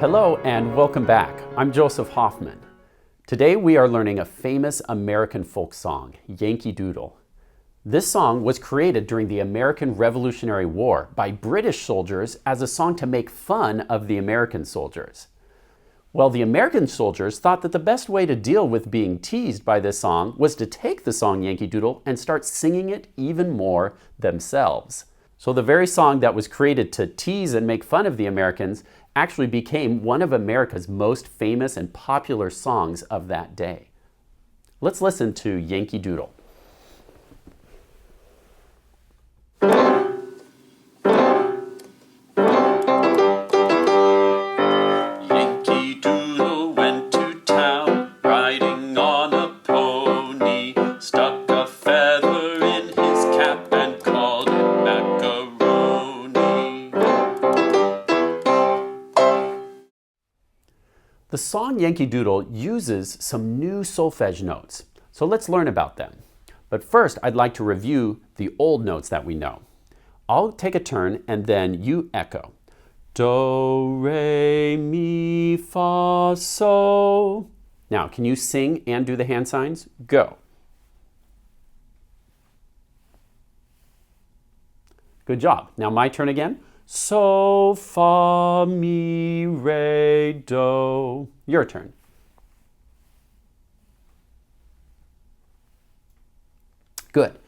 Hello and welcome back. I'm Joseph Hoffman. Today we are learning a famous American folk song, Yankee Doodle. This song was created during the American Revolutionary War by British soldiers as a song to make fun of the American soldiers. Well, the American soldiers thought that the best way to deal with being teased by this song was to take the song Yankee Doodle and start singing it even more themselves. So the very song that was created to tease and make fun of the Americans actually became one of America's most famous and popular songs of that day. Let's listen to Yankee Doodle. Yankee Doodle went to town, riding on a pony, stuck a feather in his cap and called it macaroni. The song Yankee Doodle uses some new solfege notes, so let's learn about them. But first, I'd like to review the old notes that we know. I'll take a turn and then you echo. Do, re, mi, fa, so. Now, can you sing and do the hand signs? Go. Good job. Now my turn again. So, fa, mi, re, do. Your turn. Good.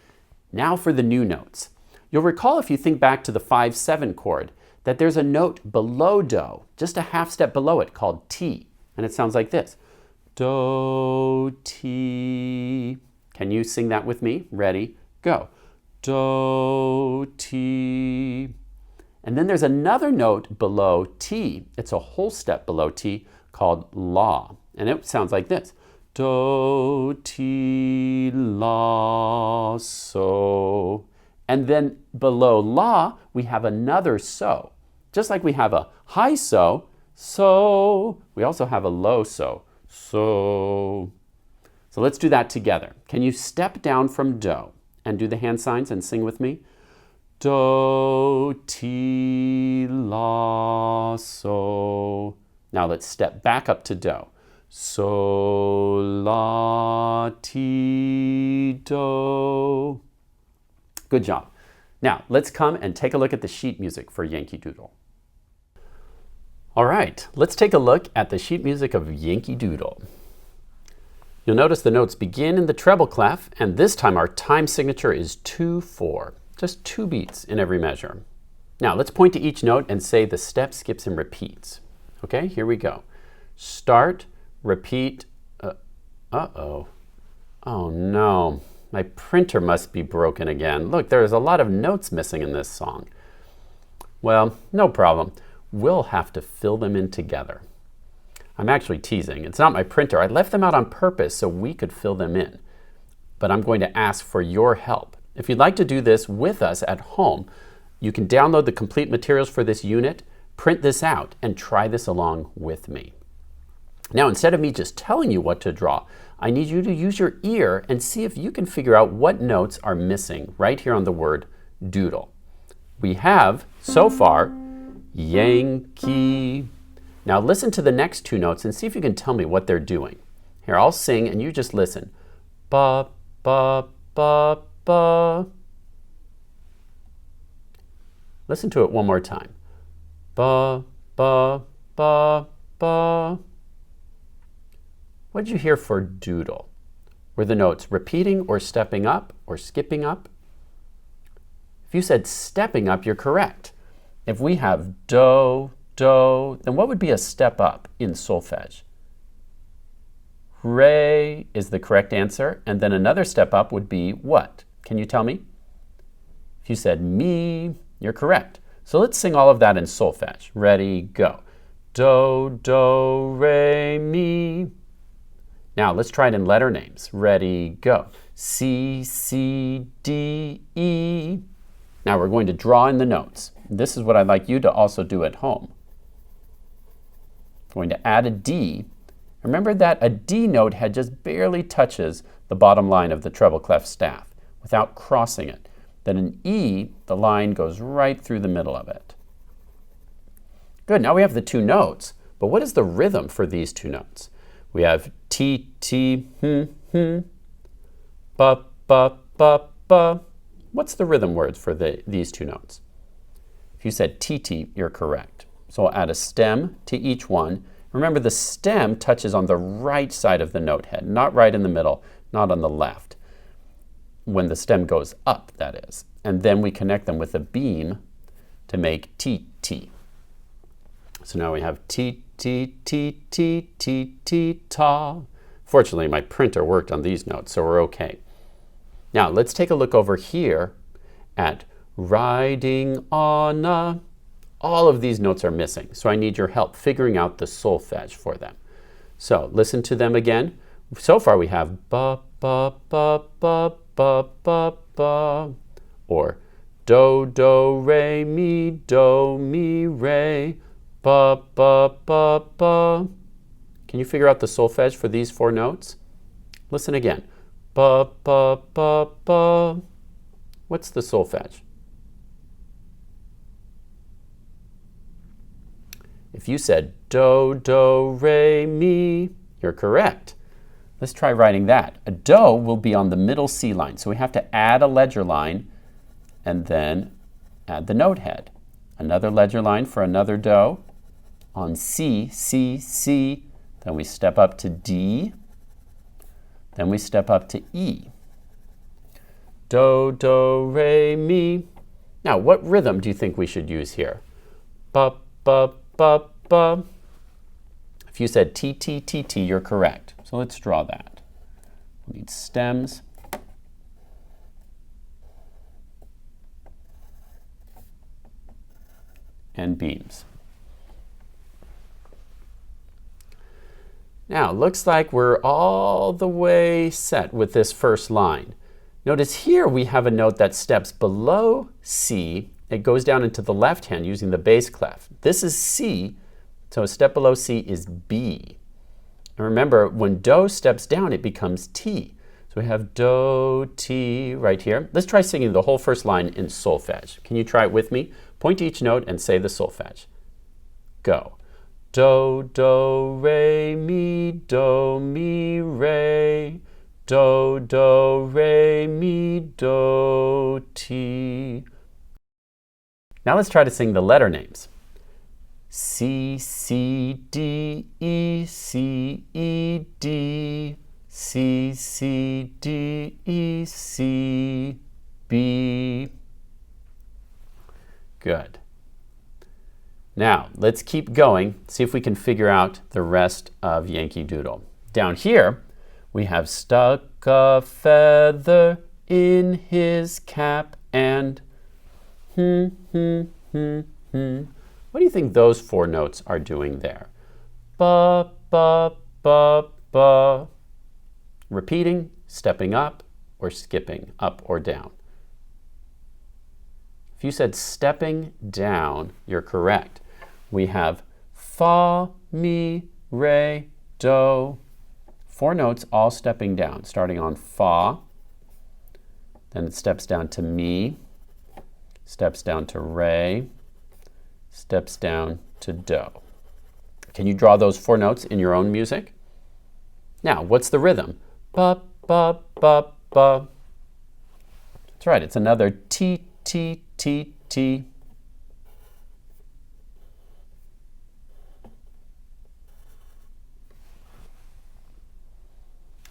Now for the new notes. You'll recall if you think back to the 5-7 chord that there's a note below do, just a half step below it called T, and it sounds like this. Do, T. Can you sing that with me? Ready? Go. Do, T. And then there's another note below T. It's a whole step below T called La. And it sounds like this. Do, Ti, La, So. And then below La, we have another So. Just like we have a high So, So. We also have a low So, So. So let's do that together. Can you step down from Do and do the hand signs and sing with me? Do, Ti, La, So. Now let's step back up to Do. So, La, Ti, Do. Good job. Now let's come and take a look at the sheet music for Yankee Doodle. All right, let's take a look at the sheet music of Yankee Doodle. You'll notice the notes begin in the treble clef, and this time our time signature is 2-4. Just 2 beats in every measure. Now let's point to each note and say the step, skips, and repeats. Okay, here we go. Start, repeat, uh-oh. Oh no, my printer must be broken again. Look, there's a lot of notes missing in this song. Well, no problem. We'll have to fill them in together. I'm actually teasing. It's not my printer. I left them out on purpose so we could fill them in. But I'm going to ask for your help. If you'd like to do this with us at home, you can download the complete materials for this unit, print this out, and try this along with me. Now, instead of me just telling you what to draw, I need you to use your ear and see if you can figure out what notes are missing right here on the word doodle. We have, so far, Yankee. Now listen to the next 2 notes and see if you can tell me what they're doing. Here, I'll sing and you just listen. Ba, ba, ba, ba. Listen to it one more time. Ba, ba, ba, ba. What did you hear for doodle? Were the notes repeating or stepping up or skipping up? If you said stepping up, you're correct. If we have do, do, then what would be a step up in solfege? Re is the correct answer, and then another step up would be what? Can you tell me? If you said mi, you're correct. So let's sing all of that in solfege. Ready, go. Do, do, re, mi. Now let's try it in letter names. Ready, go. C, C, D, E. Now we're going to draw in the notes. This is what I'd like you to also do at home. I'm going to add a D. Remember that a D note head just barely touches the bottom line of the treble clef staff without crossing it. Then an E, the line goes right through the middle of it. Good, now we have the 2 notes, But what is the rhythm for these two notes? We have T, T, ba, ba, ba, ba. What's the rhythm words for these two notes? If you said T, T, you're correct. So we'll add a stem to each one. Remember, the stem touches on the right side of the note head, not right in the middle, not on the left. When the stem goes up, that is. And then we connect them with a beam to make T, T. So now we have T, T, T, T, T, T, ta. Fortunately, my printer worked on these notes, so we're okay. Now, let's take a look over here at riding on a. All of these notes are missing, so I need your help figuring out the solfege for them. So listen to them again. So far we have ba, ba, ba, ba, ba, ba, ba, or do, do, re, mi, re, ba, ba, ba, ba. Can you figure out the solfege for these four notes? Listen again. Ba, ba, ba, ba. What's the solfege? If you said do, do, re, mi, you're correct. Let's try writing that. A do will be on the middle C line, so we have to add a ledger line and then add the note head. Another ledger line for another do on C, C, C. Then we step up to D. Then we step up to E. Do, do, re, mi. Now, what rhythm do you think we should use here? Ba, ba, ba, ba. If you said T, T, T, T, you're correct. So let's draw that. We need stems. And beams. Now, looks like we're all the way set with this first line. Notice here we have a note that steps below C. It goes down into the left hand using the bass clef. This is C, so a step below C is B. And remember, when do steps down, it becomes T. So we have do, T right here. Let's try singing the whole first line in solfege. Can you try it with me? Point to each note and say the solfege. Go. Do, do, re, mi, re. Do, do, re, mi, do, ti. Now let's try to sing the letter names. C, C, D, E, C, E, D. C, C, D, E, C, B. Good. Now, let's keep going, see if we can figure out the rest of Yankee Doodle. Down here, we have stuck a feather in his cap and What do you think those four notes are doing there? Ba, ba, ba, ba. Repeating, stepping up, or skipping up or down. If you said stepping down, you're correct. We have fa, mi, re, do. Four notes all stepping down, starting on fa, then it steps down to mi, steps down to re, steps down to do. Can you draw those four notes in your own music? Now, what's the rhythm? Ba, ba, ba, ba. That's right, it's another T, T, T, T.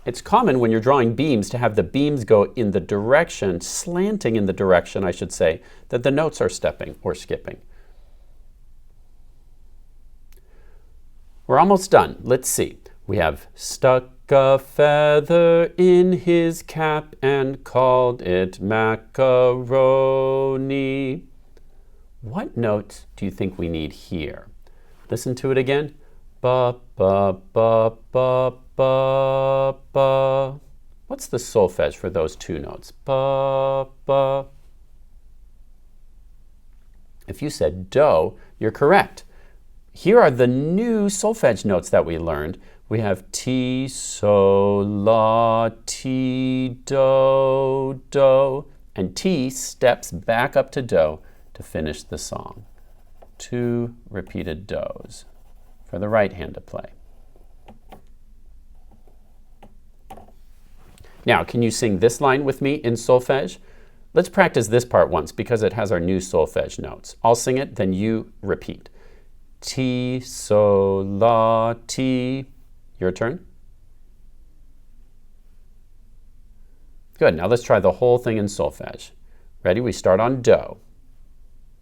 It's common when you're drawing beams to have the beams go in the direction, slanting in the direction, I should say, that the notes are stepping or skipping. We're almost done. Let's see. We have stuck a feather in his cap and called it macaroni. What notes do you think we need here? Listen to it again. Ba, ba, ba, ba, ba, ba. What's the solfege for those two notes? Ba, ba. If you said do, you're correct. Here are the new solfege notes that we learned. We have T, so, la, ti, do, do. And T steps back up to do to finish the song. Two repeated do's. for the right hand to play. Now, can you sing this line with me in solfege? Let's practice this part once because it has our new solfege notes. I'll sing it, then you repeat. Ti, sol, la, ti. Your turn. Good, now let's try the whole thing in solfege. Ready? We start on do.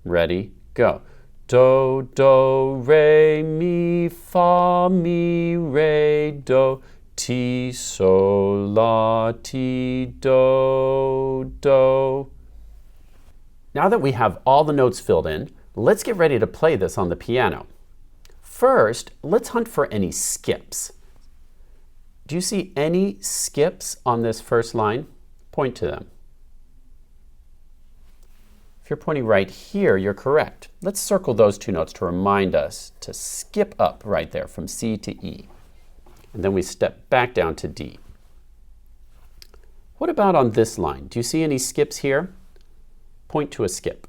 Ready? Go. Do, do, re, mi, fa, mi, re, do. Ti, sol, la, ti, do, do. Now that we have all the notes filled in, let's get ready to play this on the piano. First, let's hunt for any skips. Do you see any skips on this first line? Point to them. If you're pointing right here, you're correct. Let's circle those two notes to remind us to skip up right there from C to E. And then we step back down to D. What about on this line? Do you see any skips here? Point to a skip.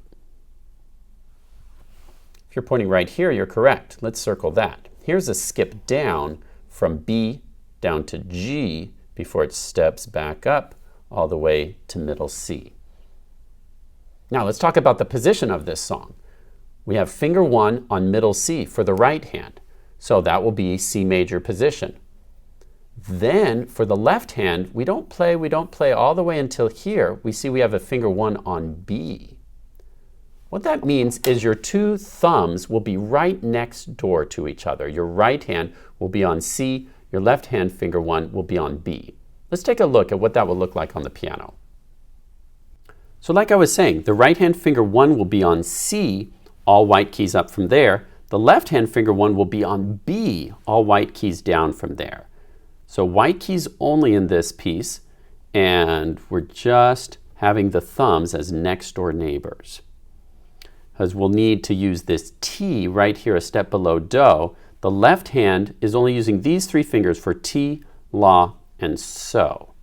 If you're pointing right here, you're correct. Let's circle that. Here's a skip down from B down to G before it steps back up all the way to middle C. Now let's talk about the position of this song. We have finger 1 on middle C for the right hand, so that will be C major position. Then for the left hand, we don't play all the way until here. We see we have a finger 1 on B. What that means is your two thumbs will be right next door to each other. Your right hand will be on C, your left hand finger 1 will be on B. Let's take a look at what that will look like on the piano. So like I was saying, the right hand finger 1 will be on C, all white keys up from there. The left hand finger 1 will be on B, all white keys down from there. So white keys only in this piece, and we're just having the thumbs as next door neighbors. Because we'll need to use this T right here a step below do. The left hand is only using these three fingers for T, La, and So.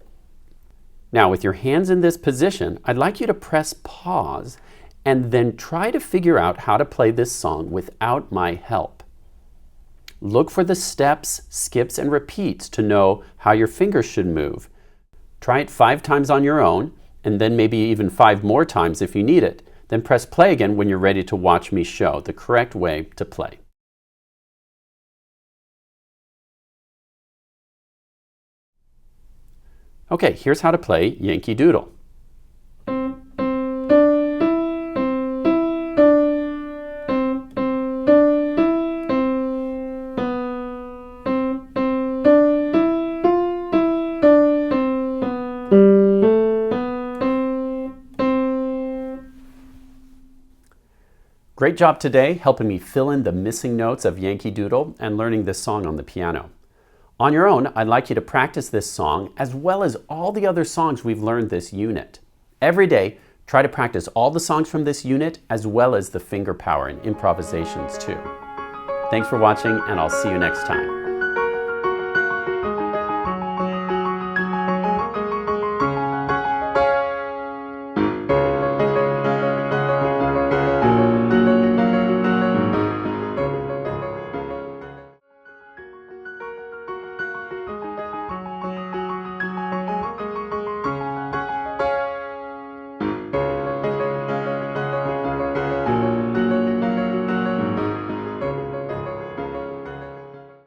Now with your hands in this position, I'd like you to press pause and then try to figure out how to play this song without my help. Look for the steps, skips, and repeats to know how your fingers should move. Try it 5 times on your own, and then maybe even 5 more times if you need it. Then press play again when you're ready to watch me show the correct way to play. Okay, here's how to play Yankee Doodle. Great job today helping me fill in the missing notes of Yankee Doodle and learning this song on the piano. On your own, I'd like you to practice this song as well as all the other songs we've learned this unit. Every day, try to practice all the songs from this unit as well as the finger power and improvisations too. Thanks for watching, and I'll see you next time.